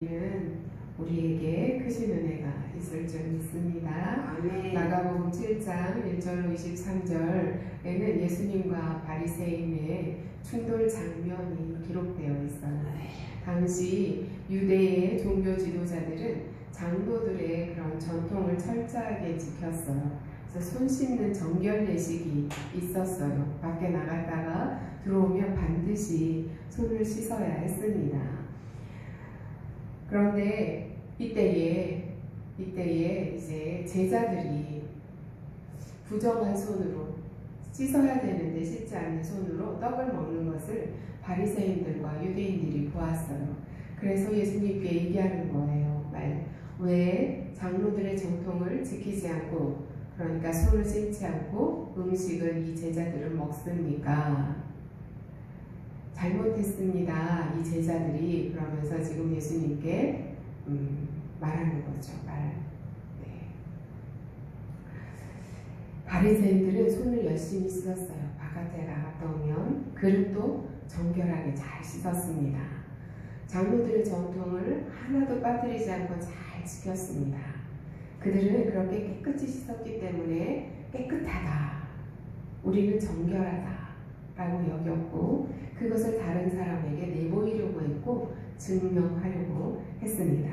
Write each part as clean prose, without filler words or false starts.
는 우리에게 크신 은혜가 있을 줄 믿습니다. 아멘. 마가복음 7장 1절로 23절에는 예수님과 바리새인의 충돌 장면이 기록되어 있어요. 당시 유대의 종교 지도자들은 장로들의 그런 전통을 철저하게 지켰어요. 그래서 손 씻는 정결 예식이 있었어요. 밖에 나갔다가 들어오면 반드시 손을 씻어야 했습니다. 그런데 이때에 이제 제자들이 부정한 손으로 씻어야 되는데 씻지 않는 손으로 떡을 먹는 것을 바리새인들과 유대인들이 보았어요. 그래서 예수님께 얘기하는 거예요. 왜 장로들의 정통을 지키지 않고, 그러니까 손을 씻지 않고 음식을 이 제자들은 먹습니까? 잘못했습니다. 이 제자들이. 그러면서 지금 예수님께 말하는 거죠. 네. 바리새인들은 손을 열심히 씻었어요. 바깥에 나갔다 오면 그릇도 정결하게 잘 씻었습니다. 장로들의 정통을 하나도 빠뜨리지 않고 잘 지켰습니다. 그들은 그렇게 깨끗이 씻었기 때문에 깨끗하다, 우리는 정결하다 라고 여겼고, 그것을 다른 사람에게 내보이려고 했고 증명하려고 했습니다.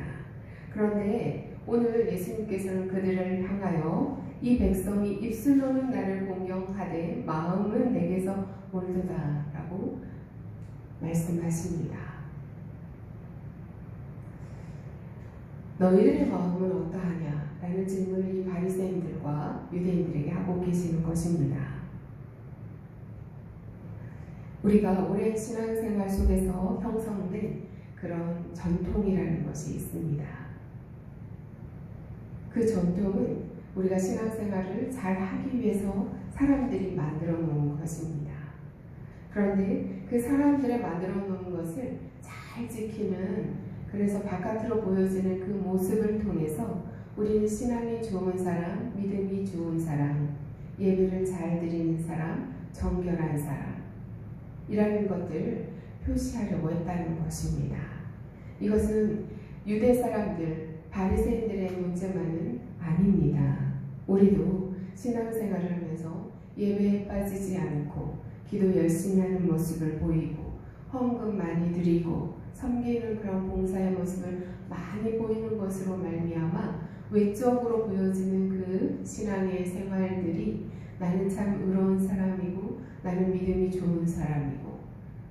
그런데 오늘 예수님께서는 그들을 향하여 이 백성이 입술로는 나를 공경하되 마음은 내게서 멀도다 라고 말씀하십니다. 너희들의 마음은 어떠하냐? 라는 질문을 이 바리새인들과 유대인들에게 하고 계시는 것입니다. 우리가 오랜 신앙생활 속에서 형성된 그런 전통이라는 것이 있습니다. 그 전통은 우리가 신앙생활을 잘 하기 위해서 사람들이 만들어 놓은 것입니다. 그런데 그 사람들의 만들어 놓은 것을 잘 지키는, 그래서 바깥으로 보여지는 그 모습을 통해서 우리는 신앙이 좋은 사람, 믿음이 좋은 사람, 예배를 잘 드리는 사람, 정결한 사람 이라는 것들을 표시하려고 했다는 것입니다. 이것은 유대 사람들, 바리새인들의 문제만은 아닙니다. 우리도 신앙생활을 하면서 예배에 빠지지 않고 기도 열심히 하는 모습을 보이고 헌금 많이 드리고 섬기는 그런 봉사의 모습을 많이 보이는 것으로 말미암아 외적으로 보여지는 그 신앙의 생활들이 나는 참 의로운 사람이고 나는 믿음이 좋은 사람이고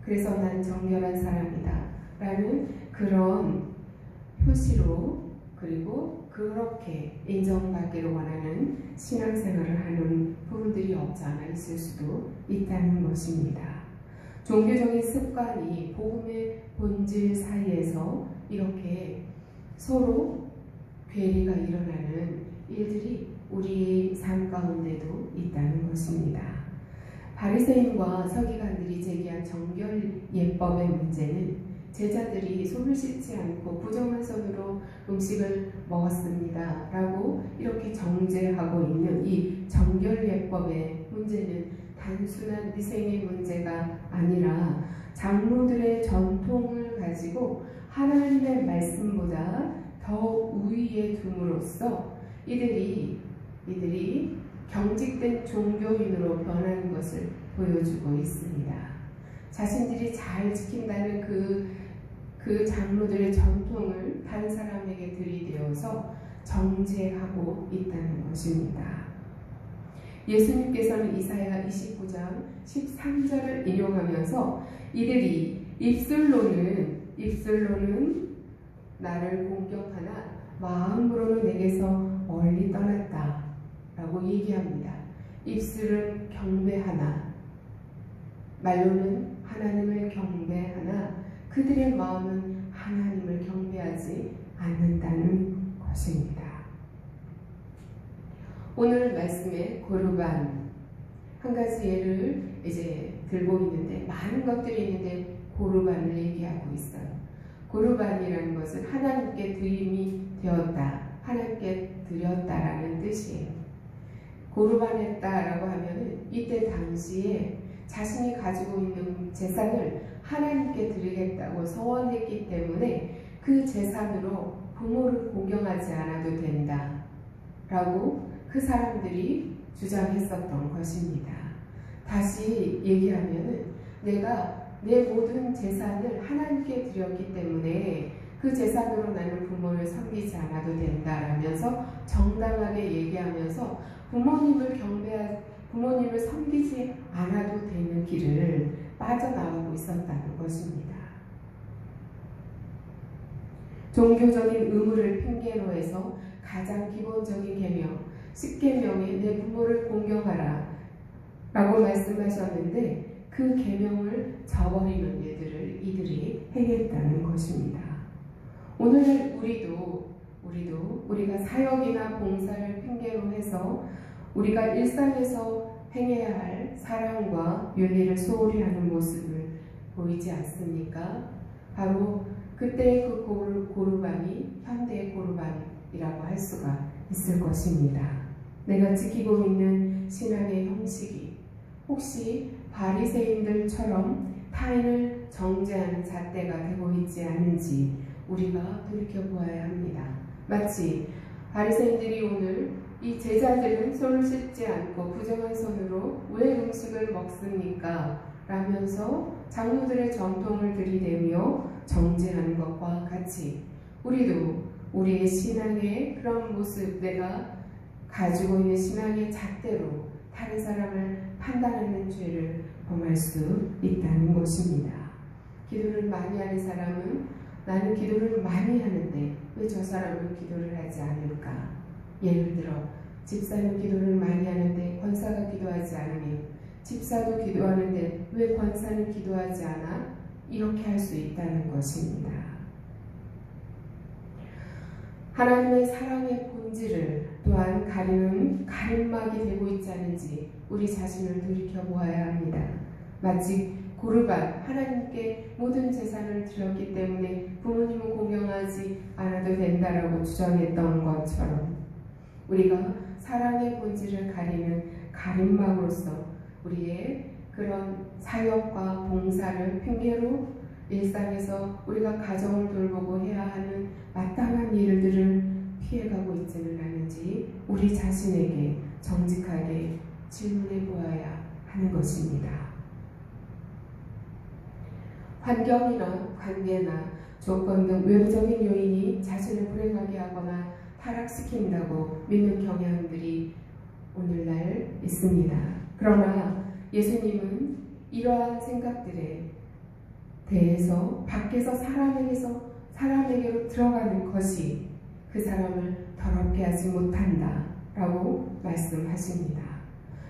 그래서 난 정결한 사람이다 라는 그런 표시로, 그리고 그렇게 인정받기를 원하는 신앙생활을 하는 부분들이 없지 않아 있을 수도 있다는 것입니다. 종교적인 습관이 복음의 본질 사이에서 이렇게 서로 괴리가 일어나는 일들이 우리의 삶 가운데도 있다는 것입니다. 바리새인과 서기관들이 제기한 정결 예법의 문제는 제자들이 손을 씻지 않고 부정한 손으로 음식을 먹었습니다 라고 이렇게 정죄하고 있는 이 정결 예법의 문제는 단순한 위생의 문제가 아니라 장로들의 전통을 가지고 하나님의 말씀보다 더 우위에 둠으로써 이들이 경직된 종교인으로 변하는 것을 보여주고 있습니다. 자신들이 잘 지킨다는 그 장로들의 전통을 다른 사람에게 들이대어서 정죄하고 있다는 것입니다. 예수님께서는 이사야 29장 13절을 인용하면서 이들이 입술로는 나를 공경하나 마음으로는 내게서 멀리 떠났다 라고 얘기합니다. 입술은 경배하나, 말로는 하나님을 경배하나 그들의 마음은 하나님을 경배하지 않는다는 것입니다. 오늘 말씀의 고르반, 한 가지 예를 이제 들고 있는데 많은 것들이 있는데 고르반을 얘기하고 있어요. 고르반이라는 것은 하나님께 드림이 되었다, 하나님께 드렸다라는 뜻이에요. 고르반했다라고 하면은 이때 당시에 자신이 가지고 있는 재산을 하나님께 드리겠다고 서원했기 때문에 그 재산으로 부모를 공경하지 않아도 된다 라고 그 사람들이 주장했었던 것입니다. 다시 얘기하면 내가 내 모든 재산을 하나님께 드렸기 때문에 그 재산으로 나는 부모를 섬기지 않아도 된다라면서 정당하게 얘기하면서 부모님을 섬기지 않아도 되는 길을 빠져나가고 있었다는 것입니다. 종교적인 의무를 핑계로 해서 가장 기본적인 계명 10계명에 내 부모를 공경하라 라고 말씀하셨는데 그 계명을 저버리는 일들을 이들이 행했다는 것입니다. 오늘날 우리가 사역이나 봉사를 핑계로 해서 우리가 일상에서 행해야 할 사랑과 윤리를 소홀히 하는 모습을 보이지 않습니까? 바로 그때의 그 고르반이 현대의 고르반이라고 할 수가 있을 것입니다. 내가 지키고 있는 신앙의 형식이 혹시 바리새인들처럼 타인을 정죄하는 잣대가 되고 있지 않은지 우리가 돌이켜보아야 합니다. 마치 바리새인들이 오늘 이 제자들은 손을 씻지 않고 부정한 손으로 왜 음식을 먹습니까? 라면서 장로들의 전통을 들이대며 정죄하는 것과 같이 우리도 우리의 신앙의 그런 모습, 내가 가지고 있는 신앙의 잣대로 다른 사람을 판단하는 죄를 범할 수 있다는 것입니다. 기도를 많이 하는 사람은 나는 기도를 많이 하는데 왜 저 사람은 기도를 하지 않을까? 예를 들어 집사는 기도를 많이 하는데 권사가 기도하지 않으며 집사도 기도하는데 왜 권사는 기도하지 않아? 이렇게 할 수 있다는 것입니다. 하나님의 사랑의 본질을 또한 가리는 가림막이 되고 있지 않은지 우리 자신을 돌이켜보아야 합니다. 마치 고르반, 하나님께 모든 재산을 드렸기 때문에 부모님을 공경하지 않아도 된다라고 주장했던 것처럼 우리가 사랑의 본질을 가리는 가림막으로서 우리의 그런 사역과 봉사를 핑계로 일상에서 우리가 가정을 돌보고 해야 하는 마땅한 일들을 피해가고 있지는 않은지 우리 자신에게 정직하게 질문해 보아야 하는 것입니다. 환경이나 관계나 조건 등 외부적인 요인이 자신을 불행하게 하거나 타락시킨다고 믿는 경향들이 오늘날 있습니다. 그러나 예수님은 이러한 생각들에 대해서 밖에서 사람에게로 들어가는 것이 그 사람을 더럽게 하지 못한다 라고 말씀하십니다.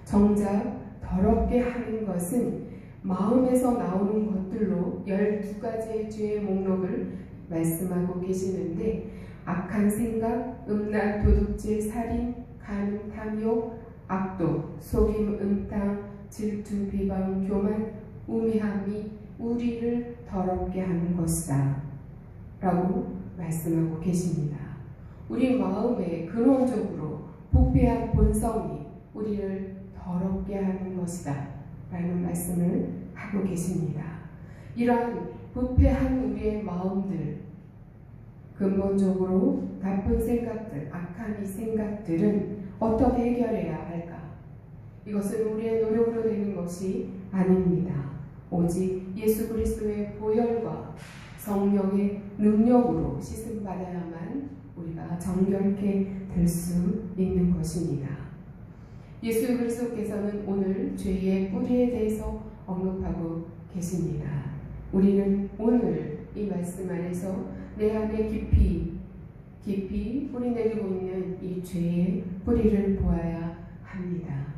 정작 더럽게 하는 것은 마음에서 나오는 것들로 12가지의 죄의 목록을 말씀하고 계시는데 악한 생각, 음란, 도둑질, 살인, 간음, 탐욕, 악독, 속임, 음탕, 질투, 비방, 교만, 우매함이 우리를 더럽게 하는 것이다 라고 말씀하고 계십니다. 우리 마음에 근원적으로 부패한 본성이 우리를 더럽게 하는 것이다 라는 말씀을 하고 계십니다. 이러한 부패한 우리의 마음들, 근본적으로 나쁜 생각들, 악한 이 생각들은 어떻게 해결해야 할까? 이것은 우리의 노력으로 되는 것이 아닙니다. 오직 예수 그리스도의 보혈과 성령의 능력으로 씻음받아야만 우리가 정결케 될 수 있는 것입니다. 예수 그리스도께서는 오늘 죄의 뿌리에 대해서 언급하고 계십니다. 우리는 오늘 이 말씀 안에서 내 안에 깊이 뿌리내리고 있는 이 죄의 뿌리를 보아야 합니다.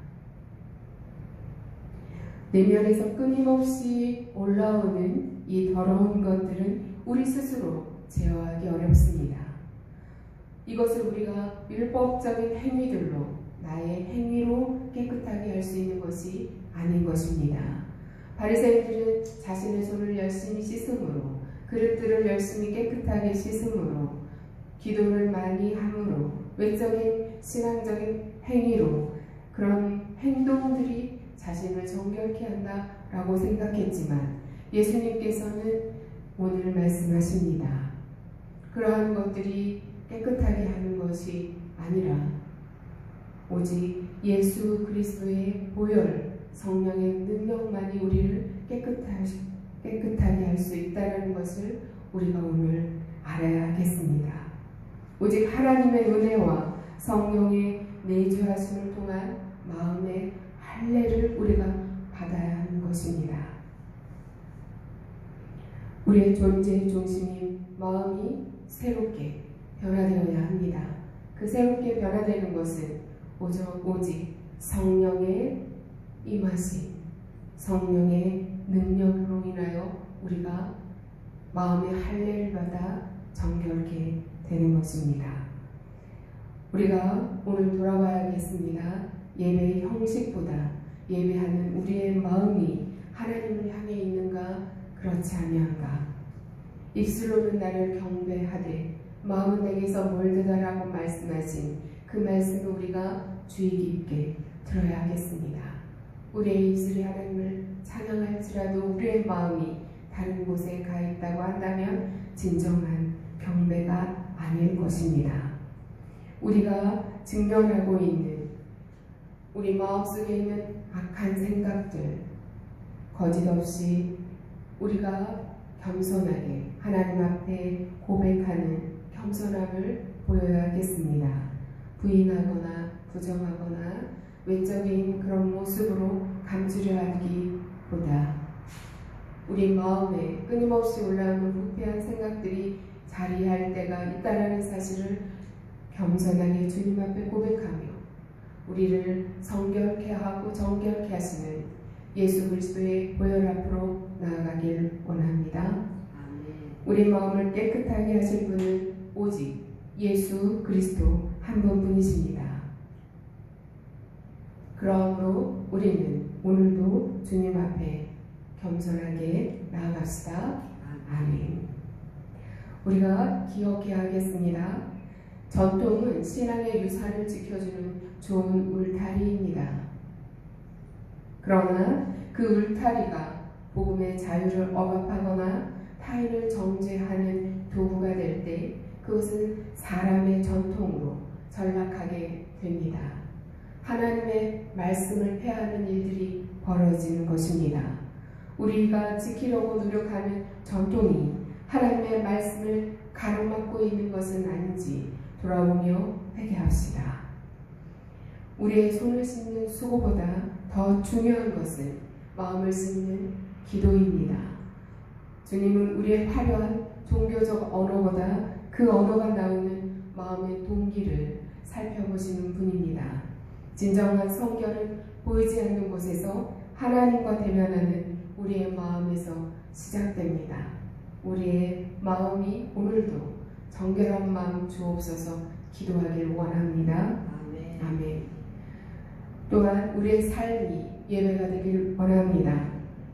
내면에서 끊임없이 올라오는 이 더러운 것들은 우리 스스로 제어하기 어렵습니다. 이것을 우리가 율법적인 행위들로 나의 행위로 깨끗하게 할 수 있는 것이 아닌 것입니다. 바리새인들은 자신의 손을 열심히 씻음으로 그릇들을 열심히 깨끗하게 씻음으로 기도를 많이 함으로 외적인 신앙적인 행위로 그런 행동들이 자신을 정결케 한다라고 생각했지만 예수님께서는 오늘 말씀하십니다. 그러한 것들이 깨끗하게 하는 것이 아니라 오직 예수 그리스도의 보혈, 성령의 능력만이 우리를 깨끗하게 할 수 있다는 것을 우리가 오늘 알아야 하겠습니다. 오직 하나님의 은혜와 성령의 내주하심을 통한 마음의 할례를 우리가 받아야 하는 것입니다. 우리의 존재의 중심인 마음이 새롭게 변화되어야 합니다. 그 새롭게 변화되는 것은 오직 성령의 임하심, 성령의 능력으로 인하여 우리가 마음의 할례를 받아 정결케 되는 것입니다. 우리가 오늘 돌아봐야겠습니다. 예배의 형식보다 예배하는 우리의 마음이 하나님을 향해 있는가 그렇지 아니한가. 입술로는 나를 경배하되 마음은 내게서 멀더라라고 말씀하신 그 말씀을 우리가 주의 깊게 들어야 하겠습니다. 우리의 입술이 하나님을 찬양할지라도 우리의 마음이 다른 곳에 가 있다고 한다면 진정한 경배가 아닐 것입니다. 우리가 직면하고 있는 우리 마음속에 있는 악한 생각들 거짓없이 우리가 겸손하게 하나님 앞에 고백하는 겸손함을 보여야겠습니다. 부인하거나 부정하거나 외적인 그런 모습으로 감추려 하기보다 우리 마음에 끊임없이 올라오는 부패한 생각들이 자리할 때가 있다는 사실을 겸손하게 주님 앞에 고백하며 우리를 성결케 하고 정결케 하시는 예수 그리스도의 보혈 앞으로 나아가길 원합니다. 아멘. 우리 마음을 깨끗하게 하실 분은 오직 예수 그리스도 한 분뿐이십니다. 그러므로 우리는 오늘도 주님 앞에 겸손하게 나아갑시다. 아멘. 우리가 기억해야 하겠습니다. 전통은 신앙의 유산을 지켜주는 좋은 울타리입니다. 그러나 그 울타리가 복음의 자유를 억압하거나 타인을 정죄하는 도구가 될 때 그것은 사람의 전통으로 전락하게 됩니다. 하나님의 말씀을 폐하는 일들이 벌어지는 것입니다. 우리가 지키려고 노력하는 전통이 하나님의 말씀을 가로막고 있는 것은 아닌지 돌아보며 회개합시다. 우리의 손을 씻는 수고보다 더 중요한 것은 마음을 씻는 기도입니다. 주님은 우리의 화려한 종교적 언어보다 그 언어가 나오는 마음의 동기를 살펴보시는 분입니다. 진정한 성결은 보이지 않는 곳에서 하나님과 대면하는 우리의 마음에서 시작됩니다. 우리의 마음이 오늘도 정결한 마음 주옵소서 기도하길 원합니다. 아멘. 아멘. 또한 우리의 삶이 예배가 되길 원합니다.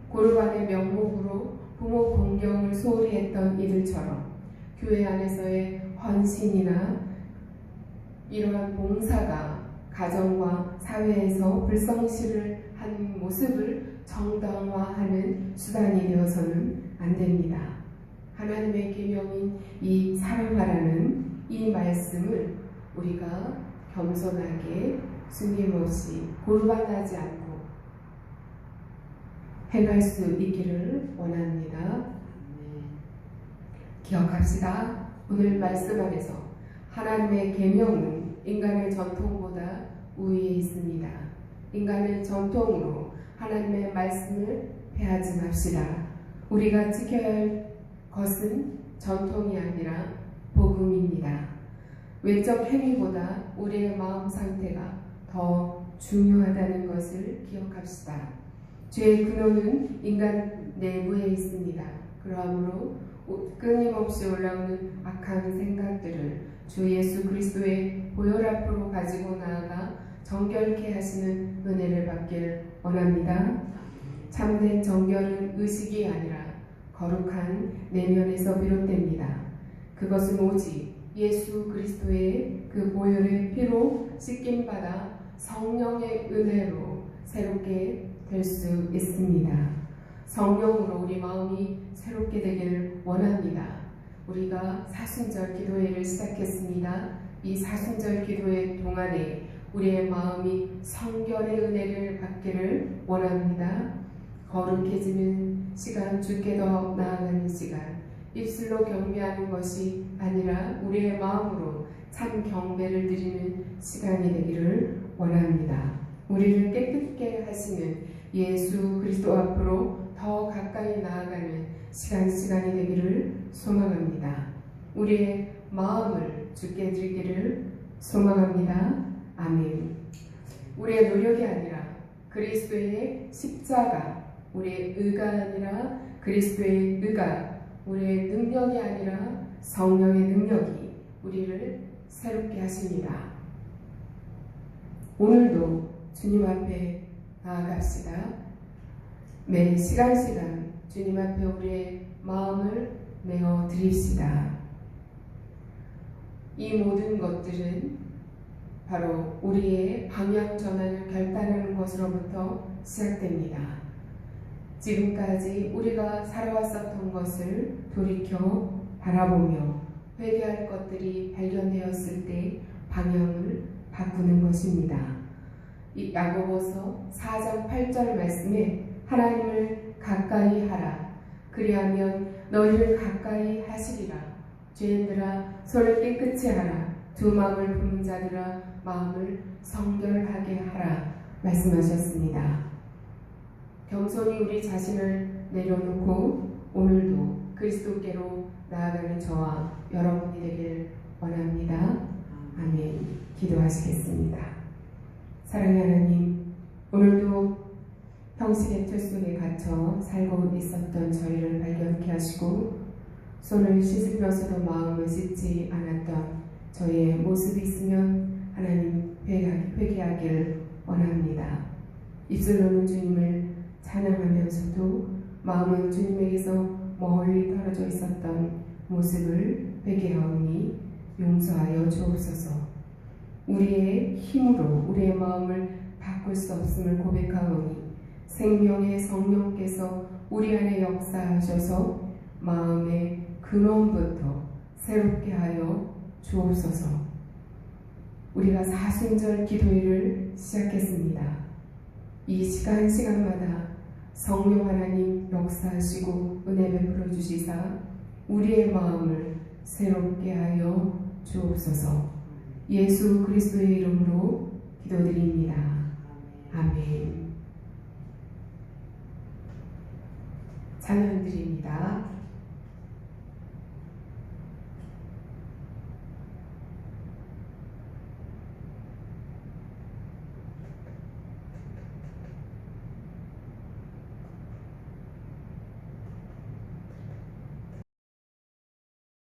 고르반의 명목으로 부모 공경을 소홀히 했던 이들처럼 교회 안에서의 헌신이나 이러한 봉사가 가정과 사회에서 불성실을 한 모습을 정당화하는 수단이 되어서는 안 됩니다. 하나님의 계명인 이 사랑하라는 이 말씀을 우리가 겸손하게 숨김없이 고르반하지 않고 행할 수 있기를 원합니다. 기억합시다. 오늘 말씀 안에서 하나님의 계명은 인간의 전통보다 우위에 있습니다. 인간의 전통으로 하나님의 말씀을 폐하지 맙시다. 우리가 지켜야 할 것은 전통이 아니라 복음입니다. 외적 행위보다 우리의 마음 상태가 더 중요하다는 것을 기억합시다. 죄의 근원은 인간 내부에 있습니다. 그러므로 끊임없이 올라오는 악한 생각들을 주 예수 그리스도의 보혈 앞으로 가지고 나아가 정결케 하시는 은혜를 받길 원합니다. 참된 정결은 의식이 아니라 거룩한 내면에서 비롯됩니다. 그것은 오직 예수 그리스도의 그 보혈의 피로 씻김받아 성령의 은혜로 새롭게 될 수 있습니다. 성령으로 우리 마음이 새롭게 되기를 원합니다. 우리가 사순절 기도회를 시작했습니다. 이 사순절 기도회 동안에 우리의 마음이 성결의 은혜를 받기를 원합니다. 거룩해지는 시간, 주께 더 나아가는 시간, 입술로 경배하는 것이 아니라 우리의 마음으로 참 경배를 드리는 시간이 되기를 원합니다. 우리를 깨끗게 하시는 예수 그리스도 앞으로 더 가까이 나아가는 시간이 되기를 소망합니다. 우리의 마음을 주께 드리기를 소망합니다. 아멘. 우리의 노력이 아니라 그리스도의 십자가, 우리의 의가 아니라 그리스도의 의가, 우리의 능력이 아니라 성령의 능력이 우리를 새롭게 하십니다. 오늘도 주님 앞에 나아갑시다. 매 시간 주님 앞에 우리의 마음을 내어 드립시다. 이 모든 것들은 바로 우리의 방향 전환을 결단하는 것으로부터 시작됩니다. 지금까지 우리가 살아왔었던 것을 돌이켜 바라보며 회개할 것들이 발견되었을 때 방향을 바꾸는 것입니다. 이 야고보서 4장 8절 말씀에 하나님을 가까이 하라. 그리하면 너희를 가까이 하시리라. 죄인들아 손을 깨끗이 하라. 두 마음을 품은 자들아 마음을 성결하게 하라 말씀하셨습니다. 겸손히 우리 자신을 내려놓고 오늘도 그리스도께로 나아가는 저와 여러분이 되길 원합니다. 아멘. 기도하시겠습니다. 사랑의 하나님, 오늘도 형식의 틀 속에 갇혀 살고 있었던 저희를 발견케 하시고 손을 씻으면서도 마음을 씻지 않았던 저희의 모습이 있으면 하나님 회개하길 원합니다. 입술로는 주님을 찬양하면서도 마음은 주님에게서 멀리 떨어져 있었던 모습을 회개하오니 용서하여 주옵소서. 우리의 힘으로 우리의 마음을 바꿀 수 없음을 고백하오니 생명의 성령께서 우리 안에 역사하셔서 마음의 근원부터 새롭게 하여 주옵소서. 우리가 사순절 기도회를 시작했습니다. 이 시간마다 성령 하나님 역사하시고 은혜 베풀어 주시사 우리의 마음을 새롭게 하여 주옵소서. 예수 그리스도의 이름으로 기도드립니다. 아멘. 찬양드립니다.